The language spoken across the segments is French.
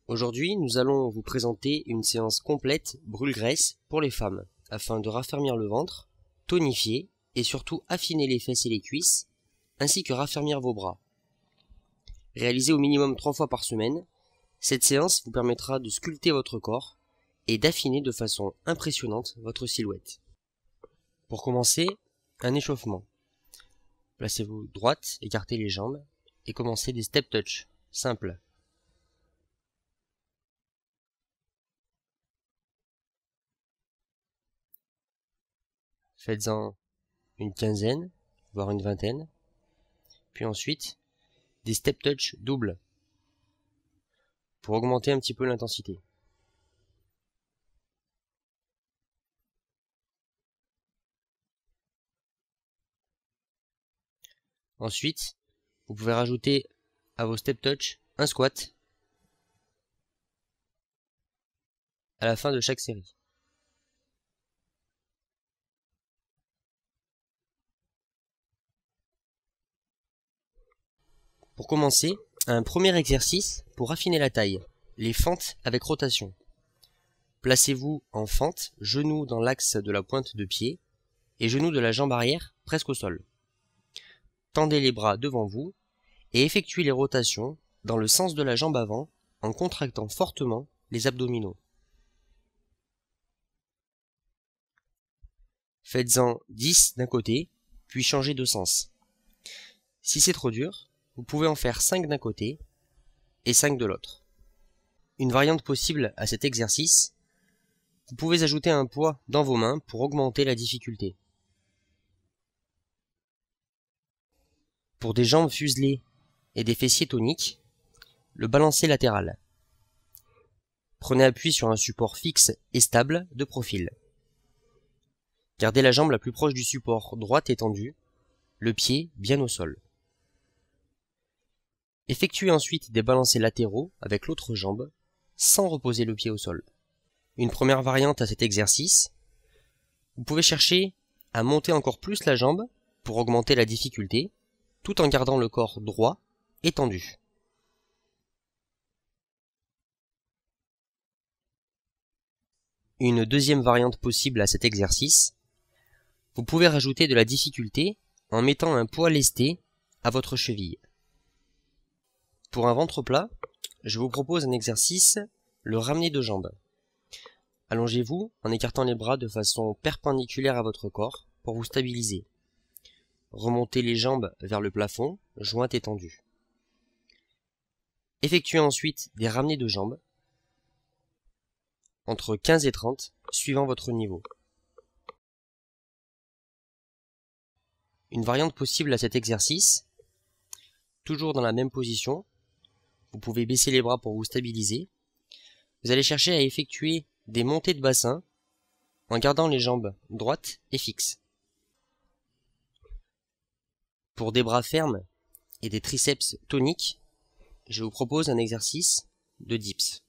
Aujourd'hui, nous allons vous présenter une séance complète brûle-graisse pour les femmes, afin de raffermir le ventre, tonifier et surtout affiner les fesses et les cuisses, ainsi que raffermir vos bras. Réalisée au minimum 3 fois par semaine, cette séance vous permettra de sculpter votre corps et d'affiner de façon impressionnante votre silhouette. Pour commencer, un échauffement. Placez-vous droite, écartez les jambes et commencez des step touch, simples. Faites-en une quinzaine, voire une vingtaine. Puis ensuite, des step touch doubles pour augmenter un petit peu l'intensité. Ensuite, vous pouvez rajouter à vos step touch un squat à la fin de chaque série. Pour commencer, un premier exercice pour affiner la taille, les fentes avec rotation. Placez-vous en fente, genoux dans l'axe de la pointe de pied et genoux de la jambe arrière presque au sol. Tendez les bras devant vous et effectuez les rotations dans le sens de la jambe avant en contractant fortement les abdominaux. Faites-en 10 d'un côté, puis changez de sens. Si c'est trop dur, vous pouvez en faire 5 d'un côté et 5 de l'autre. Une variante possible à cet exercice, vous pouvez ajouter un poids dans vos mains pour augmenter la difficulté. Pour des jambes fuselées et des fessiers toniques, le balancé latéral. Prenez appui sur un support fixe et stable de profil. Gardez la jambe la plus proche du support, droite étendue, le pied bien au sol. Effectuez ensuite des balancés latéraux avec l'autre jambe, sans reposer le pied au sol. Une première variante à cet exercice, vous pouvez chercher à monter encore plus la jambe pour augmenter la difficulté, tout en gardant le corps droit et tendu. Une deuxième variante possible à cet exercice, vous pouvez rajouter de la difficulté en mettant un poids lesté à votre cheville. Pour un ventre plat, je vous propose un exercice, le ramener de jambes. Allongez-vous en écartant les bras de façon perpendiculaire à votre corps pour vous stabiliser. Remontez les jambes vers le plafond, jointes et tendues. Effectuez ensuite des ramenés de jambes entre 15 et 30, suivant votre niveau. Une variante possible à cet exercice, toujours dans la même position, vous pouvez baisser les bras pour vous stabiliser. Vous allez chercher à effectuer des montées de bassin en gardant les jambes droites et fixes. Pour des bras fermes et des triceps toniques, je vous propose un exercice de dips.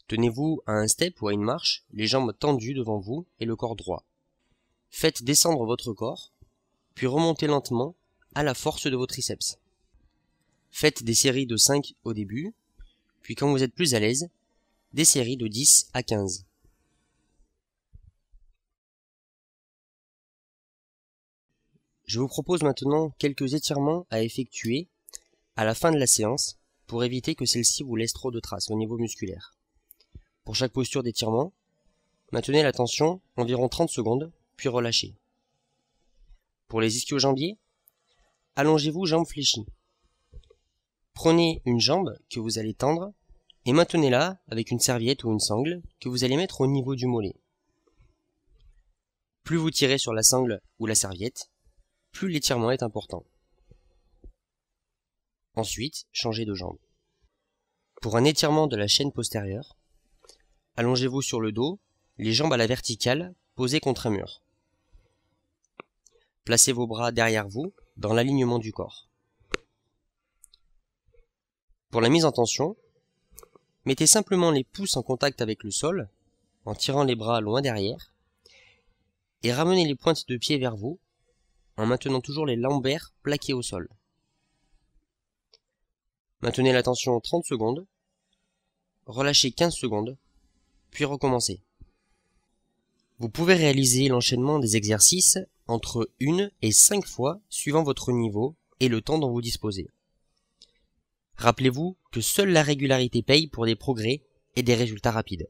Tenez-vous à un step ou à une marche, les jambes tendues devant vous et le corps droit. Faites descendre votre corps, puis remontez lentement à la force de vos triceps. Faites des séries de 5 au début, puis quand vous êtes plus à l'aise, des séries de 10 à 15. Je vous propose maintenant quelques étirements à effectuer à la fin de la séance pour éviter que celle-ci vous laisse trop de traces au niveau musculaire. Pour chaque posture d'étirement, maintenez la tension environ 30 secondes, puis relâchez. Pour les ischio-jambiers, allongez-vous jambes fléchies. Prenez une jambe que vous allez tendre et maintenez-la avec une serviette ou une sangle que vous allez mettre au niveau du mollet. Plus vous tirez sur la sangle ou la serviette, plus l'étirement est important. Ensuite, changez de jambe. Pour un étirement de la chaîne postérieure, allongez-vous sur le dos, les jambes à la verticale, posées contre un mur. Placez vos bras derrière vous, dans l'alignement du corps. Pour la mise en tension, mettez simplement les pouces en contact avec le sol, en tirant les bras loin derrière, et ramenez les pointes de pied vers vous, en maintenant toujours les lombaires plaqués au sol. Maintenez la tension 30 secondes, relâchez 15 secondes, puis recommencez. Vous pouvez réaliser l'enchaînement des exercices entre 1 et 5 fois suivant votre niveau et le temps dont vous disposez. Rappelez-vous que seule la régularité paye pour des progrès et des résultats rapides.